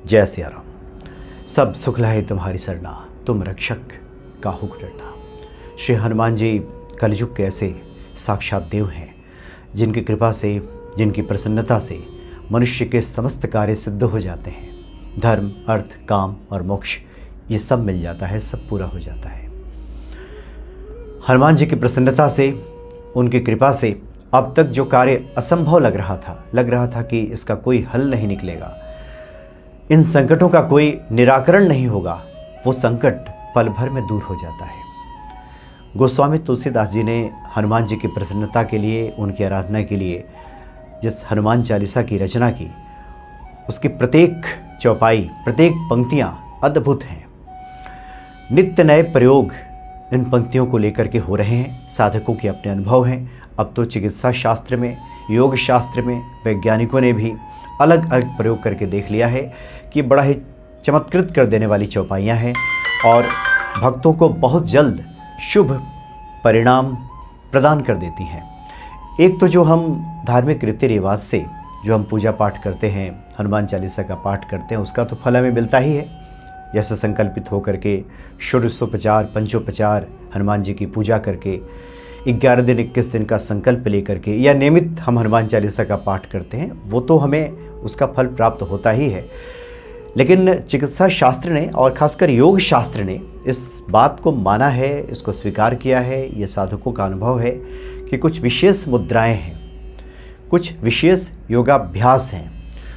जय सिया राम। सब सुख लाए तुम्हारी सरना, तुम रक्षक काहू को डरना। श्री हनुमान जी कलयुग के ऐसे साक्षात देव हैं जिनकी कृपा से, जिनकी प्रसन्नता से मनुष्य के समस्त कार्य सिद्ध हो जाते हैं। धर्म, अर्थ, काम और मोक्ष ये सब मिल जाता है, सब पूरा हो जाता है। हनुमान जी की प्रसन्नता से, उनकी कृपा से अब तक जो कार्य असंभव लग रहा था कि इसका कोई हल नहीं निकलेगा, इन संकटों का कोई निराकरण नहीं होगा, वो संकट पल भर में दूर हो जाता है। गोस्वामी तुलसीदास जी ने हनुमान जी की प्रसन्नता के लिए, उनकी आराधना के लिए जिस हनुमान चालीसा की रचना की, उसकी प्रत्येक चौपाई, प्रत्येक पंक्तियाँ अद्भुत हैं। नित्य नए प्रयोग इन पंक्तियों को लेकर के हो रहे हैं। साधकों के अपने अनुभव हैं। अब तो चिकित्सा शास्त्र में, योग शास्त्र में वैज्ञानिकों ने भी अलग अलग प्रयोग करके देख लिया है कि बड़ा ही चमत्कृत कर देने वाली चौपाइयाँ हैं और भक्तों को बहुत जल्द शुभ परिणाम प्रदान कर देती हैं। एक तो जो हम धार्मिक रीति रिवाज से जो हम पूजा पाठ करते हैं, हनुमान चालीसा का पाठ करते हैं, उसका तो फल हमें मिलता ही है। जैसे संकल्पित होकर के षोडशोपचार, पंचोपचार हनुमान जी की पूजा करके 11 दिन 21 दिन का संकल्प लेकर के या नियमित हम हनुमान चालीसा का पाठ करते हैं, वो तो हमें उसका फल प्राप्त होता ही है। लेकिन चिकित्सा शास्त्र ने और खासकर योग शास्त्र ने इस बात को माना है, इसको स्वीकार किया है, ये साधकों का अनुभव है कि कुछ विशेष मुद्राएं हैं, कुछ विशेष योगाभ्यास हैं,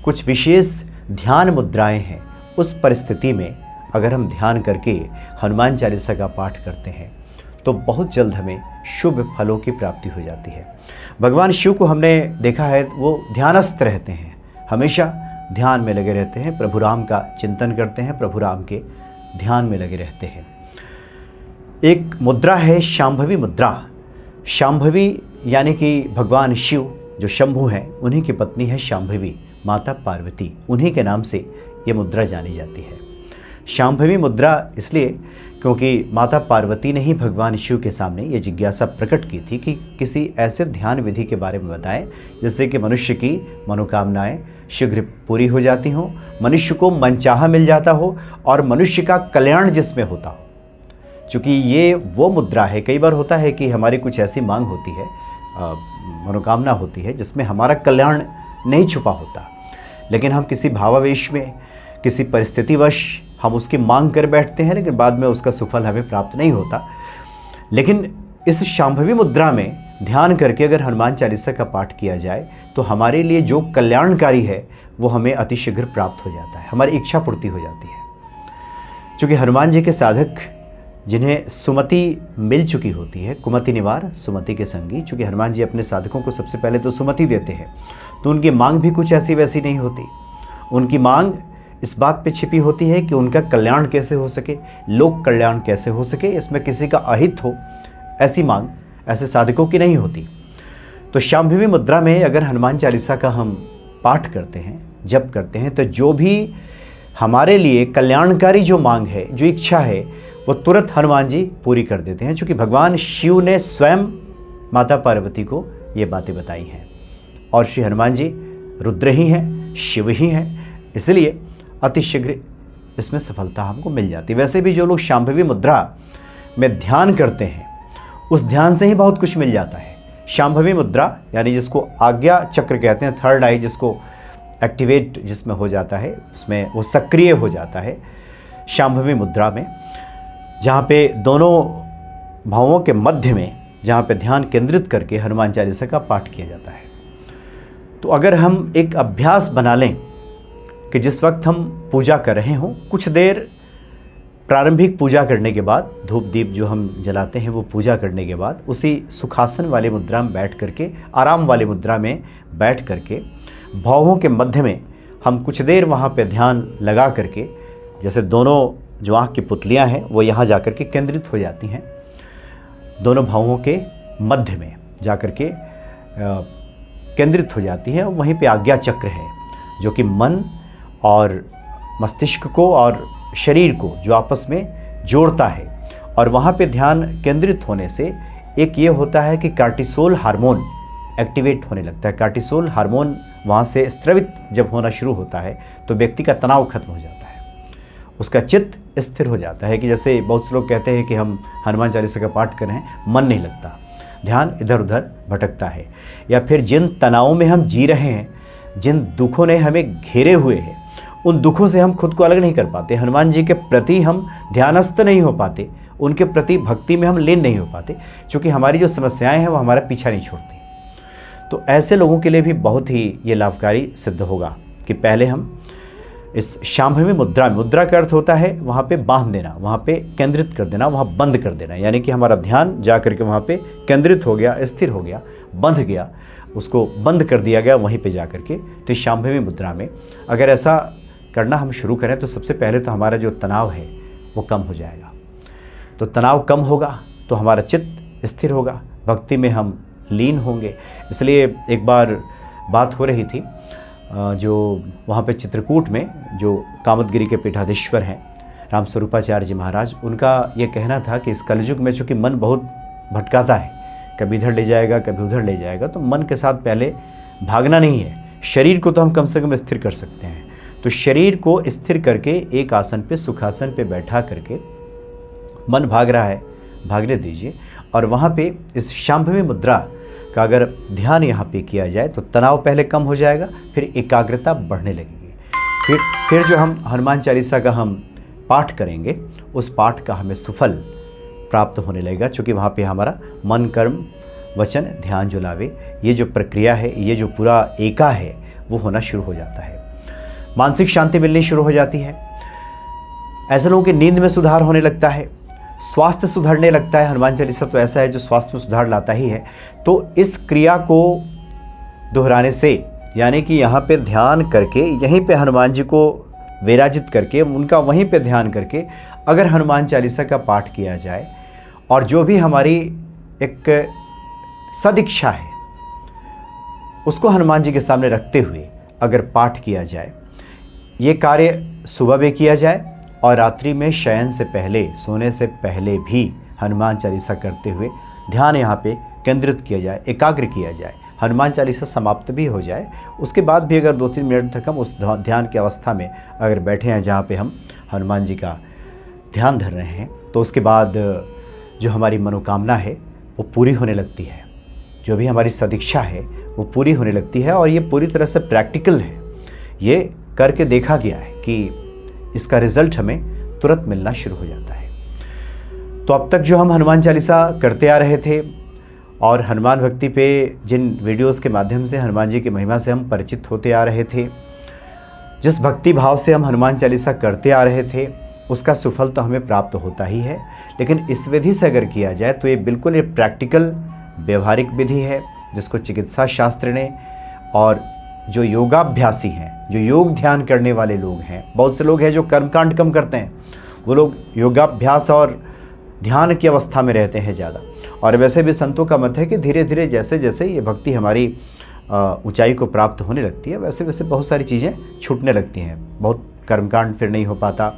कुछ विशेष ध्यान मुद्राएं हैं। उस परिस्थिति में अगर हम ध्यान करके हनुमान चालीसा का पाठ करते हैं तो बहुत जल्द हमें शुभ फलों की प्राप्ति हो जाती है। भगवान शिव को हमने देखा है, वो ध्यानस्थ रहते हैं, हमेशा ध्यान में लगे रहते हैं, प्रभु राम का चिंतन करते हैं, प्रभु राम के ध्यान में लगे रहते हैं। एक मुद्रा है शांभवी मुद्रा। शांभवी यानी कि भगवान शिव जो शंभु हैं, उन्हीं की पत्नी है शांभवी, माता पार्वती, उन्हीं के नाम से ये मुद्रा जानी जाती है। शांभवी मुद्रा इसलिए क्योंकि माता पार्वती ने ही भगवान शिव के सामने ये जिज्ञासा प्रकट की थी कि किसी ऐसे ध्यान विधि के बारे में बताएं जिससे कि मनुष्य की मनोकामनाएं शीघ्र पूरी हो जाती हों, मनुष्य को मनचाहा मिल जाता हो और मनुष्य का कल्याण जिसमें होता हो। चूँकि ये वो मुद्रा है, कई बार होता है कि हमारी कुछ ऐसी मांग होती है, मनोकामना होती है जिसमें हमारा कल्याण नहीं छुपा होता, लेकिन हम किसी भावावेश में, किसी परिस्थितिवश हम उसकी मांग कर बैठते हैं, लेकिन बाद में उसका सुफल हमें प्राप्त नहीं होता। लेकिन इस शांभवी मुद्रा में ध्यान करके अगर हनुमान चालीसा का पाठ किया जाए तो हमारे लिए जो कल्याणकारी है वो हमें अतिशीघ्र प्राप्त हो जाता है, हमारी इच्छा पूर्ति हो जाती है। चूँकि हनुमान जी के साधक जिन्हें सुमति मिल चुकी होती है, कुमति निवार सुमति के संगी, चूँकि हनुमान जी अपने साधकों को सबसे पहले तो सुमति देते हैं, तो उनकी मांग भी कुछ ऐसी वैसी नहीं होती। उनकी मांग इस बात पे छिपी होती है कि उनका कल्याण कैसे हो सके, लोक कल्याण कैसे हो सके, इसमें किसी का अहित हो, ऐसी मांग ऐसे साधकों की नहीं होती। तो शांभवी मुद्रा में अगर हनुमान चालीसा का हम पाठ करते हैं, जप करते हैं, तो जो भी हमारे लिए कल्याणकारी जो मांग है, जो इच्छा है, वो तुरंत हनुमान जी पूरी कर देते हैं। चूँकि भगवान शिव ने स्वयं माता पार्वती को ये बातें बताई हैं और श्री हनुमान जी रुद्र ही हैं, शिव ही हैं, इसलिए अतिशीघ्र इसमें सफलता हमको मिल जाती है। वैसे भी जो लोग शांभवी मुद्रा में ध्यान करते हैं, उस ध्यान से ही बहुत कुछ मिल जाता है। शांभवी मुद्रा यानी जिसको आज्ञा चक्र कहते हैं, थर्ड आई जिसको एक्टिवेट जिसमें हो जाता है, उसमें वो सक्रिय हो जाता है शांभवी मुद्रा में, जहाँ पे दोनों भावों के मध्य में, जहाँ पे ध्यान केंद्रित करके हनुमान चालीसा का पाठ किया जाता है। तो अगर हम एक अभ्यास बना लें कि जिस वक्त हम पूजा कर रहे हों, कुछ देर प्रारंभिक पूजा करने के बाद, धूप दीप जो हम जलाते हैं वो पूजा करने के बाद, उसी सुखासन वाली मुद्रा में बैठ करके, आराम वाली मुद्रा में बैठ करके, भावों के मध्य में हम कुछ देर वहाँ पे ध्यान लगा करके, जैसे दोनों जो आँख की पुतलियाँ हैं वो यहाँ जा कर के केंद्रित हो जाती हैं, दोनों भावों के मध्य में जा कर के केंद्रित हो जाती हैं। वहीं पे आज्ञा चक्र है जो कि मन और मस्तिष्क को और शरीर को जो आपस में जोड़ता है, और वहाँ पे ध्यान केंद्रित होने से एक ये होता है कि कार्टिसोल हार्मोन एक्टिवेट होने लगता है। कार्टिसोल हार्मोन वहाँ से स्रावित जब होना शुरू होता है तो व्यक्ति का तनाव खत्म हो जाता है, उसका चित्त स्थिर हो जाता है। कि जैसे बहुत से लोग कहते हैं कि हम हनुमान चालीसा का पाठ कर रहे हैं, मन नहीं लगता, ध्यान इधर उधर भटकता है, या फिर जिन तनावों में हम जी रहे हैं, जिन दुखों ने हमें घेरे हुए हैं, उन दुखों से हम खुद को अलग नहीं कर पाते, हनुमान जी के प्रति हम ध्यानस्थ नहीं हो पाते, उनके प्रति भक्ति में हम लीन नहीं हो पाते, क्योंकि हमारी जो समस्याएं हैं वो हमारा पीछा नहीं छोड़ती। तो ऐसे लोगों के लिए भी बहुत ही ये लाभकारी सिद्ध होगा कि पहले हम इस शांभवी मुद्रा, मुद्रा का अर्थ होता है वहाँ पे बांध देना, वहाँ पे केंद्रित कर देना, वहाँ बंद कर देना, यानी कि हमारा ध्यान जा करके वहाँ पे केंद्रित हो गया, स्थिर हो गया, बंध गया, उसको बंद कर दिया गया वहीं पे जा करके। तो इस शांभवी मुद्रा में अगर ऐसा करना हम शुरू करें तो सबसे पहले तो हमारा जो तनाव है वो कम हो जाएगा। तो तनाव कम होगा तो हमारा चित्त स्थिर होगा, भक्ति में हम लीन होंगे। इसलिए एक बार बात हो रही थी, जो वहाँ पे चित्रकूट में जो कामतगिरी के पीठाधीश्वर हैं रामस्वरूपाचार्य जी महाराज, उनका ये कहना था कि इस कलयुग में चूँकि मन बहुत भटकाता है, कभी इधर ले जाएगा कभी उधर ले जाएगा, तो मन के साथ पहले भागना नहीं है। शरीर को तो हम कम से कम स्थिर कर सकते हैं, तो शरीर को स्थिर करके एक आसन पे, सुखासन पे बैठा करके, मन भाग रहा है भागने दीजिए, और वहाँ पे इस शांभवी मुद्रा का अगर ध्यान यहाँ पे किया जाए तो तनाव पहले कम हो जाएगा, फिर एकाग्रता बढ़ने लगेगी। फिर जो हम हनुमान चालीसा का हम पाठ करेंगे, उस पाठ का हमें सुफल प्राप्त होने लगेगा, क्योंकि वहाँ पे हमारा मन कर्म वचन ध्यान जो लावे, ये जो प्रक्रिया है, ये जो पूरा एका है वो होना शुरू हो जाता है। मानसिक शांति मिलनी शुरू हो जाती है। ऐसे लोगों की नींद में सुधार होने लगता है, स्वास्थ्य सुधरने लगता है। हनुमान चालीसा तो ऐसा है जो स्वास्थ्य में सुधार लाता ही है। तो इस क्रिया को दोहराने से, यानी कि यहाँ पे ध्यान करके, यहीं पे हनुमान जी को विराजित करके, उनका वहीं पे ध्यान करके अगर हनुमान चालीसा का पाठ किया जाए, और जो भी हमारी एक सदिच्छा है उसको हनुमान जी के सामने रखते हुए अगर पाठ किया जाए, ये कार्य सुबह में किया जाए और रात्रि में शयन से पहले, सोने से पहले भी हनुमान चालीसा करते हुए ध्यान यहाँ पे केंद्रित किया जाए, एकाग्र किया जाए। हनुमान चालीसा समाप्त भी हो जाए, उसके बाद भी अगर 2-3 मिनट तक हम उस ध्यान की अवस्था में अगर बैठे हैं जहाँ पे हम हनुमान जी का ध्यान धर रहे हैं, तो उसके बाद जो हमारी मनोकामना है वो पूरी होने लगती है, जो भी हमारी सदिच्छा है वो पूरी होने लगती है। और ये पूरी तरह से प्रैक्टिकल है, ये करके देखा गया है कि इसका रिजल्ट हमें तुरंत मिलना शुरू हो जाता है। तो अब तक जो हम हनुमान चालीसा करते आ रहे थे और हनुमान भक्ति पे जिन वीडियोस के माध्यम से हनुमान जी की महिमा से हम परिचित होते आ रहे थे, जिस भक्ति भाव से हम हनुमान चालीसा करते आ रहे थे, उसका सुफल तो हमें प्राप्त होता ही है। लेकिन इस विधि से अगर किया जाए तो ये बिल्कुल एक प्रैक्टिकल व्यवहारिक विधि है, जिसको चिकित्सा शास्त्र ने और जो योगाभ्यासी हैं, जो योग ध्यान करने वाले लोग हैं, बहुत से लोग हैं जो कर्मकांड कम करते हैं, वो लोग योगाभ्यास और ध्यान की अवस्था में रहते हैं ज़्यादा। और वैसे भी संतों का मत है कि धीरे धीरे जैसे जैसे ये भक्ति हमारी ऊंचाई को प्राप्त होने लगती है, वैसे वैसे बहुत सारी चीज़ें छूटने लगती हैं, बहुत कर्मकांड फिर नहीं हो पाता।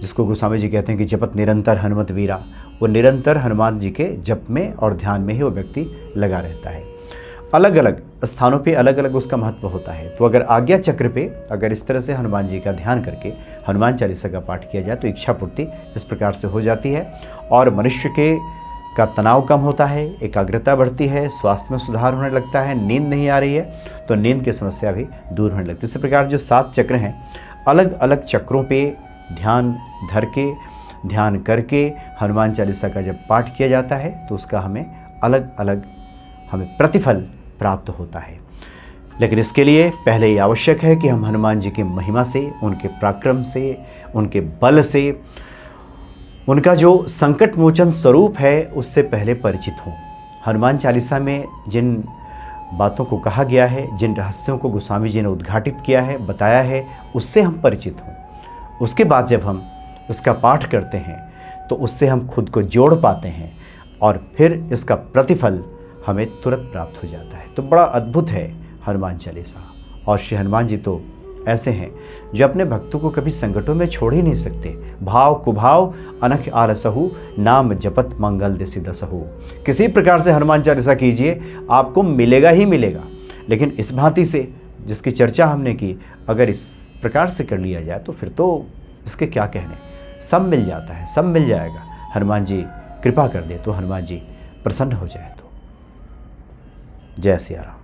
जिसको गोस्वामी जी कहते हैं कि जपत निरंतर हनुमत वीरा, वो निरंतर हनुमान जी के जप में और ध्यान में ही वो व्यक्ति लगा रहता है। अलग अलग स्थानों पे अलग अलग उसका महत्व होता है। तो अगर आज्ञा चक्र पे अगर इस तरह से हनुमान जी का ध्यान करके हनुमान चालीसा का पाठ किया जाए तो इच्छा पूर्ति इस प्रकार से हो जाती है और मनुष्य के का तनाव कम होता है, एकाग्रता बढ़ती है, स्वास्थ्य में सुधार होने लगता है, नींद नहीं आ रही है तो नींद की समस्या भी दूर होने लगती है। इसी प्रकार जो 7 चक्र हैं, अलग अलग चक्रों पे ध्यान धर के, ध्यान करके हनुमान चालीसा का जब पाठ किया जाता है तो उसका हमें अलग अलग प्रतिफल प्राप्त होता है। लेकिन इसके लिए पहले ये आवश्यक है कि हम हनुमान जी की महिमा से, उनके पराक्रम से, उनके बल से, उनका जो संकट मोचन स्वरूप है उससे पहले परिचित हों। हनुमान चालीसा में जिन बातों को कहा गया है, जिन रहस्यों को गोस्वामी जी ने उद्घाटित किया है, बताया है, उससे हम परिचित हों। उसके बाद जब हम इसका पाठ करते हैं तो उससे हम खुद को जोड़ पाते हैं और फिर इसका प्रतिफल हमें तुरंत प्राप्त हो जाता है। तो बड़ा अद्भुत है हनुमान चालीसा और श्री हनुमान जी तो ऐसे हैं जो अपने भक्तों को कभी संकटों में छोड़ ही नहीं सकते। भाव कुभाव अनख आलसहु, नाम जपत मंगल दिसि दसहु। किसी प्रकार से हनुमान चालीसा कीजिए, आपको मिलेगा ही मिलेगा। लेकिन इस भांति से जिसकी चर्चा हमने की, अगर इस प्रकार से कर लिया जाए तो फिर तो इसके क्या कहने, सब मिल जाता है, सब मिल जाएगा। हनुमान जी कृपा कर दे तो, हनुमान जी प्रसन्न हो जाए तो। जय सिया राम।